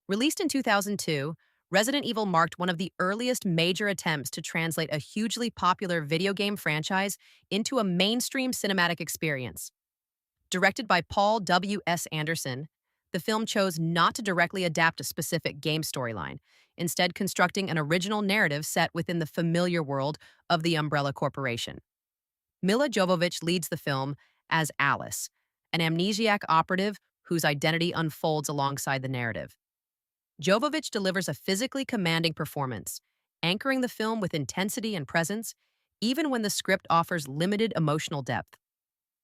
Released in 2002, Resident Evil marked one of the earliest major attempts to translate a hugely popular video game franchise into a mainstream cinematic experience. Directed by Paul W. S. Anderson, the film chose not to directly adapt a specific game storyline, instead constructing an original narrative set within the familiar world of the Umbrella Corporation. Milla Jovovich leads the film as Alice, an amnesiac operative whose identity unfolds alongside the narrative. Jovovich delivers a physically commanding performance, anchoring the film with intensity and presence, even when the script offers limited emotional depth.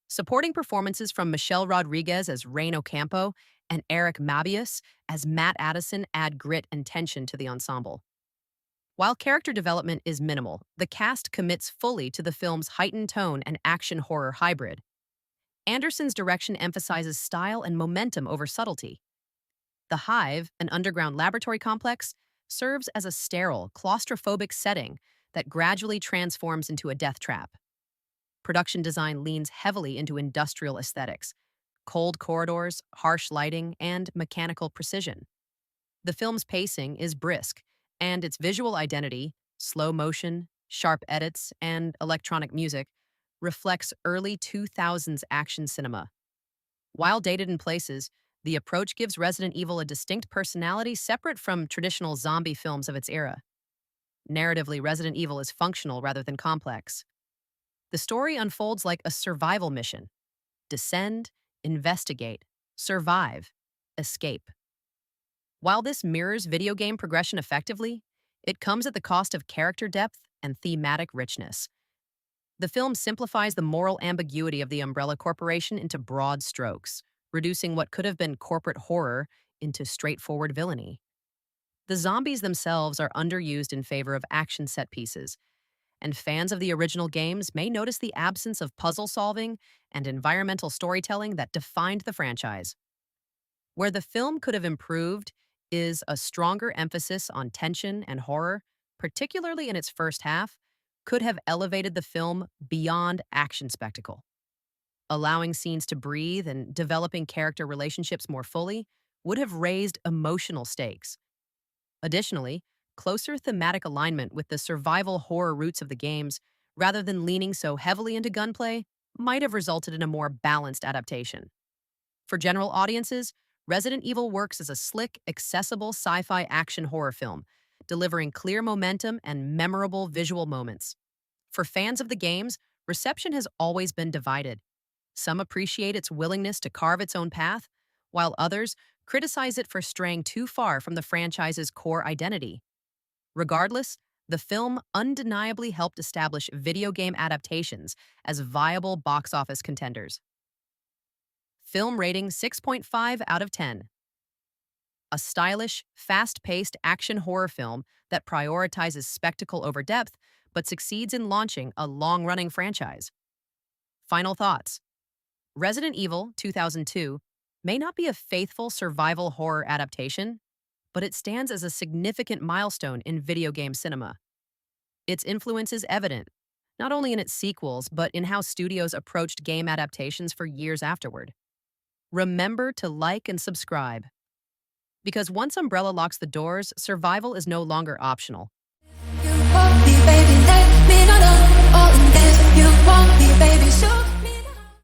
Supporting performances from Michelle Rodriguez as Rain Ocampo and Eric Mabius as Matt Addison add grit and tension to the ensemble. While character development is minimal, the cast commits fully to the film's heightened tone and action-horror hybrid. Anderson's direction emphasizes style and momentum over subtlety. The Hive, an underground laboratory complex, serves as a sterile, claustrophobic setting that gradually transforms into a death trap. Production design leans heavily into industrial aesthetics, cold corridors, harsh lighting, and mechanical precision. The film's pacing is brisk, and its visual identity, slow motion, sharp edits, and electronic music, reflects early 2000s action cinema. While dated in places, the approach gives Resident Evil a distinct personality separate from traditional zombie films of its era. Narratively, Resident Evil is functional rather than complex. The story unfolds like a survival mission: descend, investigate, survive, escape. While this mirrors video game progression effectively, it comes at the cost of character depth and thematic richness. The film simplifies the moral ambiguity of the Umbrella Corporation into broad strokes, reducing what could have been corporate horror into straightforward villainy. The zombies themselves are underused in favor of action set pieces, and fans of the original games may notice the absence of puzzle solving and environmental storytelling that defined the franchise. Where the film could have improved is a stronger emphasis on tension and horror, particularly in its first half, could have elevated the film beyond action spectacle. Allowing scenes to breathe and developing character relationships more fully would have raised emotional stakes. Additionally, closer thematic alignment with the survival horror roots of the games, rather than leaning so heavily into gunplay, might have resulted in a more balanced adaptation. For general audiences, Resident Evil works as a slick, accessible sci-fi action horror film, delivering clear momentum and memorable visual moments. For fans of the games, reception has always been divided. Some appreciate its willingness to carve its own path, while others criticize it for straying too far from the franchise's core identity. Regardless, the film undeniably helped establish video game adaptations as viable box office contenders. Film rating 6.5 out of 10. A stylish, fast-paced action horror film that prioritizes spectacle over depth but succeeds in launching a long-running franchise. Final thoughts. Resident Evil 2002 may not be a faithful survival horror adaptation, but it stands as a significant milestone in video game cinema. Its influence is evident, not only in its sequels, but in how studios approached game adaptations for years afterward. Remember to like and subscribe, because once Umbrella locks the doors, survival is no longer optional. You want me, baby, let me know all in this. You want me, baby, show